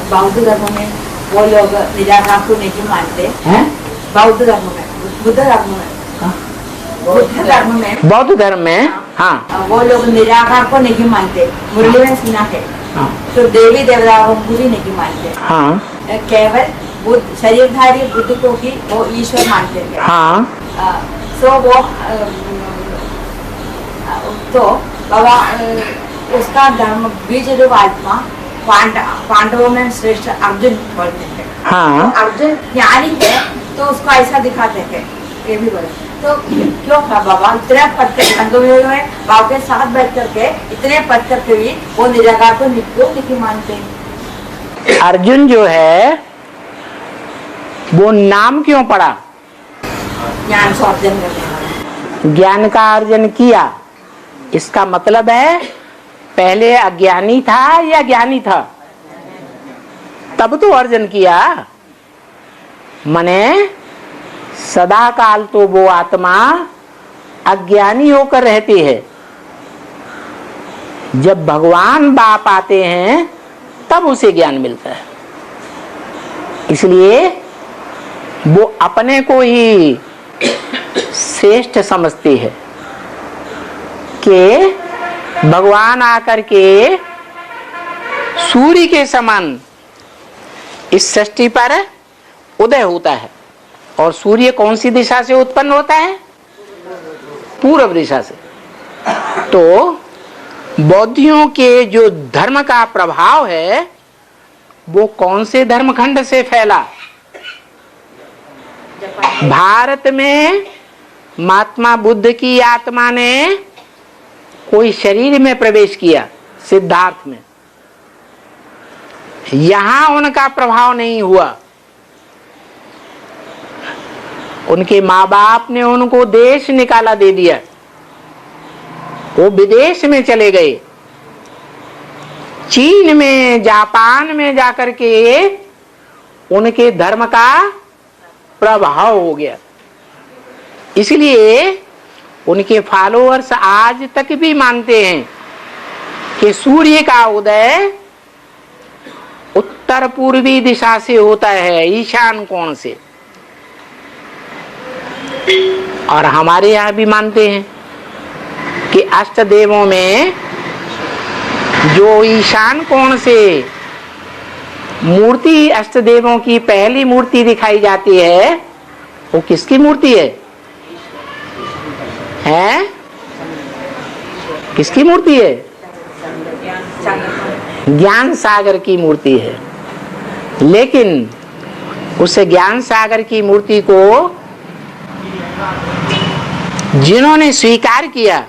बौद्ध धर्म में वो लोग निराकार को नहीं मानते हैं। बौद्ध धर्म में, बुद्ध धर्म में, बौद्ध धर्म में हाँ वो लोग निराकार को नहीं मानते। मुरली में सुना है। हाँ तो देवी देवताओं को भी नहीं मानते। हाँ केवल बुद्ध शरीरधारी बुद्ध को ही वो ईश्वर मानते हैं। हाँ सो वो तो बाबा उसका धर्म बीज रूप आत्मा पांडवों में श्रेष्ठ अर्जुन बोलते हैं। हाँ तो अर्जुन ज्ञानी है तो उसको ऐसा दिखाते हैं, ये भी बोले। तो क्यों था बाबा इतने पत्थर में बाबा के साथ बैठ करके इतने पत्थर के भी वो निराकार को क्यों नहीं मानते? अर्जुन जो है वो नाम क्यों पड़ा? ज्ञान को अर्जन करने, ज्ञान का अर्जन किया। इसका मतलब है पहले अज्ञानी था या ज्ञानी था, तब तो अर्जन किया। मने सदा काल तो वो आत्मा अज्ञानी होकर रहती है। जब भगवान बाप आते हैं तब उसे ज्ञान मिलता है। इसलिए वो अपने को ही श्रेष्ठ समझती है कि भगवान आकर के सूर्य के समान इस सृष्टि पर उदय होता है। और सूर्य कौन सी दिशा से उत्पन्न होता है? पूर्व दिशा से। तो बौद्धियों के जो धर्म का प्रभाव है वो कौन से धर्मखंड से फैला? भारत में महात्मा बुद्ध की आत्मा ने कोई शरीर में प्रवेश किया, सिद्धार्थ में। यहां उनका प्रभाव नहीं हुआ। उनके माँ बाप ने उनको देश निकाला दे दिया, वो विदेश में चले गए। चीन में, जापान में जाकर के उनके धर्म का प्रभाव हो गया। इसलिए उनके फॉलोअर्स आज तक भी मानते हैं कि सूर्य का उदय उत्तर पूर्वी दिशा से होता है, ईशान कोण से। और हमारे यहाँ भी मानते हैं कि अष्ट देवों में जो ईशान कोण से मूर्ति अष्ट देवों की पहली मूर्ति दिखाई जाती है वो किसकी मूर्ति है? हैं? किसकी मूर्ति है? ज्ञान सागर की मूर्ति है। लेकिन उस ज्ञान सागर की मूर्ति को जिन्होंने स्वीकार किया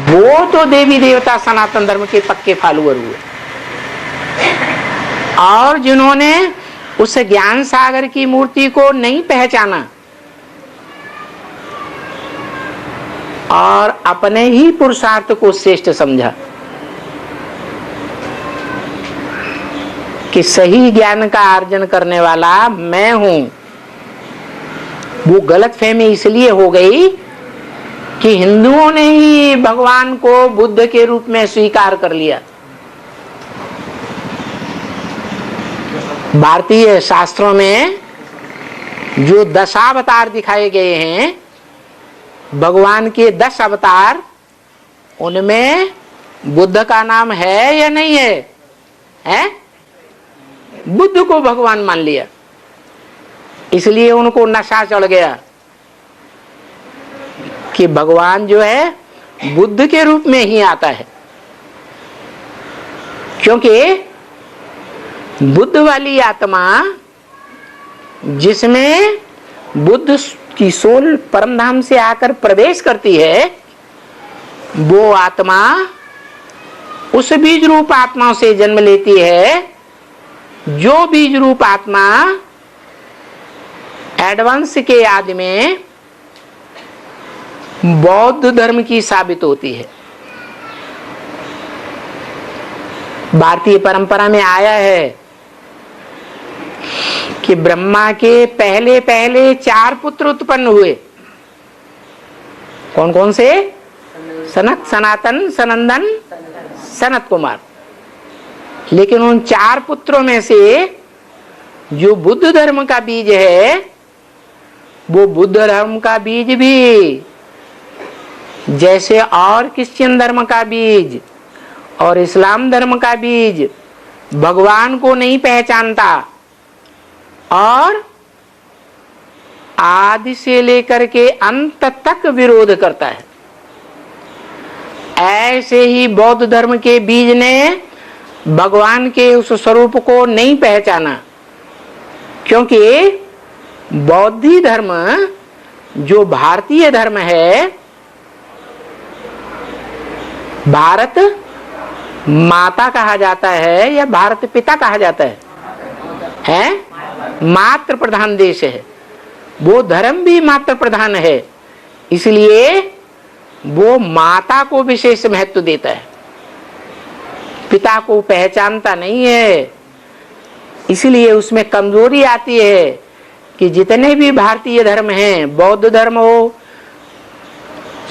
वो तो देवी देवता सनातन धर्म के पक्के फॉलोअर हुए। और जिन्होंने उस ज्ञान सागर की मूर्ति को नहीं पहचाना और अपने ही पुरुषार्थ को श्रेष्ठ समझा कि सही ज्ञान का अर्जन करने वाला मैं हूं, वो गलतफहमी इसलिए हो गई कि हिंदुओं ने ही भगवान को बुद्ध के रूप में स्वीकार कर लिया। भारतीय शास्त्रों में जो 10 अवतार दिखाए गए हैं, भगवान के 10 अवतार, उनमें बुद्ध का नाम है या नहीं है? हैं? बुद्ध को भगवान मान लिया, इसलिए उनको नशा चढ़ गया कि भगवान जो है बुद्ध के रूप में ही आता है। क्योंकि बुद्ध वाली आत्मा जिसमें बुद्ध की सोल परमधाम से आकर प्रवेश करती है, वो आत्मा उस बीज रूप आत्मा से जन्म लेती है जो बीज रूप आत्मा एडवांस के आदि में बौद्ध धर्म की साबित होती है। भारतीय परंपरा में आया है कि ब्रह्मा के पहले पहले 4 पुत्र उत्पन्न हुए। कौन कौन से? सनक, सनातन, सनंदन, सनत कुमार। लेकिन उन 4 पुत्रों में से जो बुद्ध धर्म का बीज है, वो बुद्ध धर्म का बीज भी जैसे और क्रिश्चियन धर्म का बीज और इस्लाम धर्म का बीज भगवान को नहीं पहचानता और आदि से लेकर के अंत तक विरोध करता है। ऐसे ही बौद्ध धर्म के बीज ने भगवान के उस स्वरूप को नहीं पहचाना, क्योंकि बौद्धी धर्म जो भारतीय धर्म है, भारत माता कहा जाता है या भारत पिता कहा जाता है? मातृ प्रधान देश है। वो धर्म भी मातृ प्रधान है, इसलिए वो माता को विशेष महत्व देता है, पिता को पहचानता नहीं है। इसलिए उसमें कमजोरी आती है कि जितने भी भारतीय धर्म हैं, बौद्ध धर्म हो,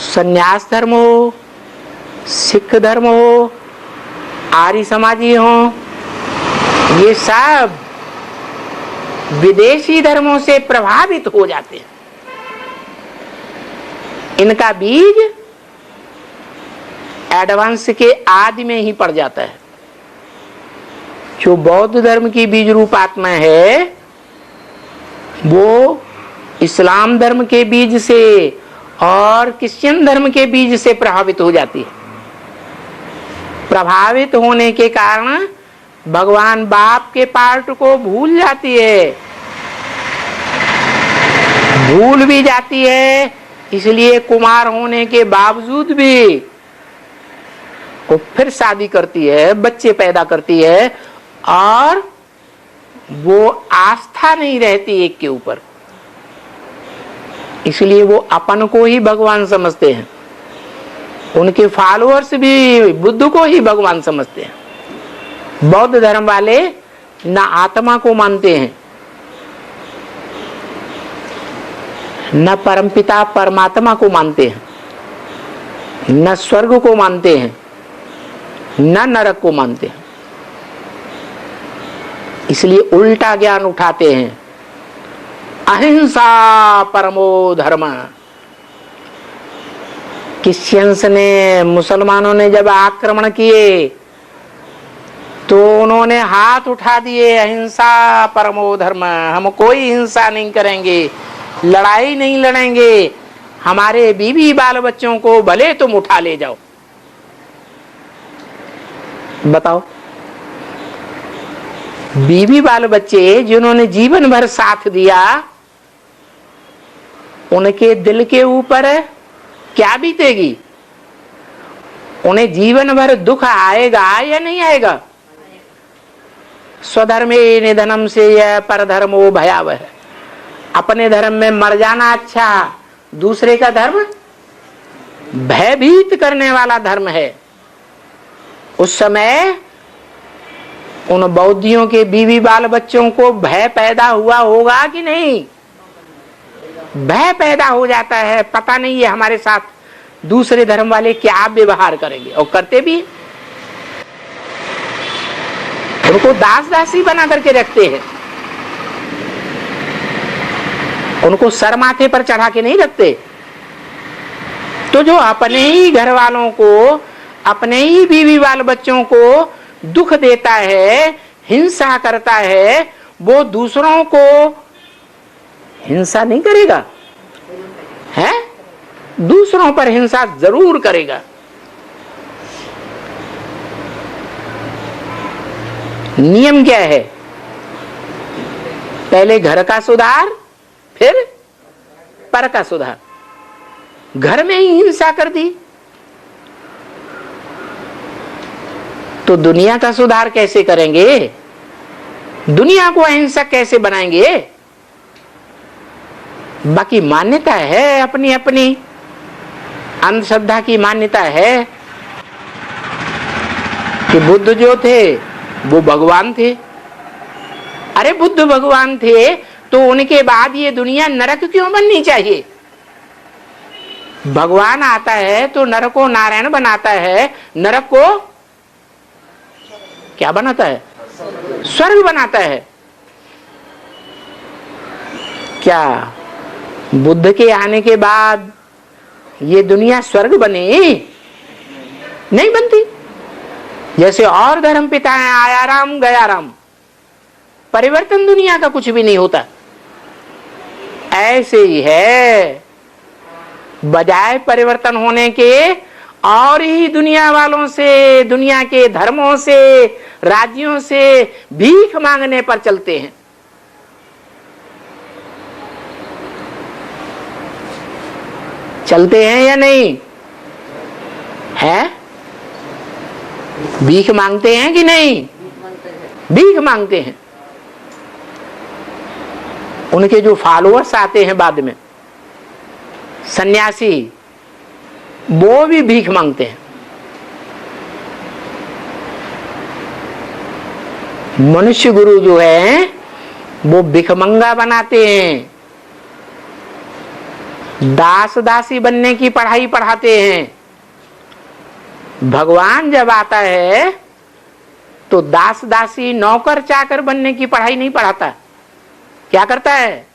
संन्यास धर्म हो, सिख धर्म हो, आर्य समाजी हो, ये सब विदेशी धर्मों से प्रभावित हो जाते हैं। इनका बीज एडवांस के आदि में ही पड़ जाता है। जो बौद्ध धर्म की बीज रूप आत्मा है, वो इस्लाम धर्म के बीज से और क्रिश्चियन धर्म के बीज से प्रभावित हो जाती है। प्रभावित होने के कारण भगवान बाप के पार्ट को भूल जाती है, भूल भी जाती है। इसलिए कुमार होने के बावजूद भी वो फिर शादी करती है, बच्चे पैदा करती है और वो आस्था नहीं रहती एक के ऊपर। इसलिए वो अपन को ही भगवान समझते हैं, उनके फॉलोअर्स भी बुद्ध को ही भगवान समझते हैं। बौद्ध धर्म वाले न आत्मा को मानते हैं, न परमपिता परमात्मा को मानते हैं, न स्वर्ग को मानते हैं, न नरक को मानते हैं। इसलिए उल्टा ज्ञान उठाते हैं। अहिंसा परमो धर्म। क्रिश्चियंस ने, मुसलमानों ने जब आक्रमण किए तो उन्होंने हाथ उठा दिए, अहिंसा परमो धर्म, हम कोई हिंसा नहीं करेंगे, लड़ाई नहीं लड़ेंगे, हमारे बीवी बाल बच्चों को भले तुम उठा ले जाओ। बताओ, बीवी बाल बच्चे जिन्होंने जीवन भर साथ दिया, उनके दिल के ऊपर क्या बीतेगी? उन्हें जीवन भर दुख आएगा या नहीं आएगा? स्वधर्मे निधनम से यह परधर्मो भयावह। अपने धर्म में मर जाना अच्छा, दूसरे का धर्म भयभीत करने वाला धर्म है। उस समय उन बौद्धियों के बीवी बाल बच्चों को भय पैदा हुआ होगा कि नहीं? भय पैदा हो जाता है, पता नहीं है हमारे साथ दूसरे धर्म वाले क्या व्यवहार करेंगे, और करते भी। उनको दास दासी बना करके रखते हैं, उनको सर माथे पर चढ़ा के नहीं रखते। तो जो अपने ही घर वालों को, अपने ही बीवी बाल बच्चों को दुख देता है, हिंसा करता है, वो दूसरों को हिंसा नहीं करेगा, है? दूसरों पर हिंसा जरूर करेगा। नियम क्या है? पहले घर का सुधार, फिर पर का सुधार। घर में ही हिंसा कर दी तो दुनिया का सुधार कैसे करेंगे? दुनिया को अहिंसक कैसे बनाएंगे? बाकी मान्यता है अपनी अपनी, अंधश्रद्धा की मान्यता है कि बुद्ध जो थे वो भगवान थे। अरे बुद्ध भगवान थे तो उनके बाद ये दुनिया नरक क्यों बननी चाहिए? भगवान आता है तो नर को नारायण बनाता है, नरक को क्या बनाता है? स्वर्ग बनाता है। क्या बुद्ध के आने के बाद ये दुनिया स्वर्ग बनी? नहीं बनती। जैसे और धर्म पिता है, आया राम गया राम, परिवर्तन दुनिया का कुछ भी नहीं होता। ऐसे ही है, बजाय परिवर्तन होने के और ही दुनिया वालों से, दुनिया के धर्मों से, राज्यों से भीख मांगने पर चलते हैं। चलते हैं या नहीं है? भीख मांगते हैं कि नहीं? भीख मांगते हैं। उनके जो फॉलोअर्स आते हैं बाद में, सन्यासी, वो भी भीख मांगते हैं। मनुष्य गुरु जो है वो भिखमंगा बनाते हैं, दास दासी बनने की पढ़ाई पढ़ाते हैं। भगवान जब आता है तो दास दासी नौकर चाकर बनने की पढ़ाई नहीं पढ़ाता। क्या करता है?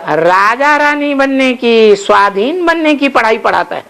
राजा रानी बनने की, स्वाधीन बनने की पढ़ाई पढ़ाता है।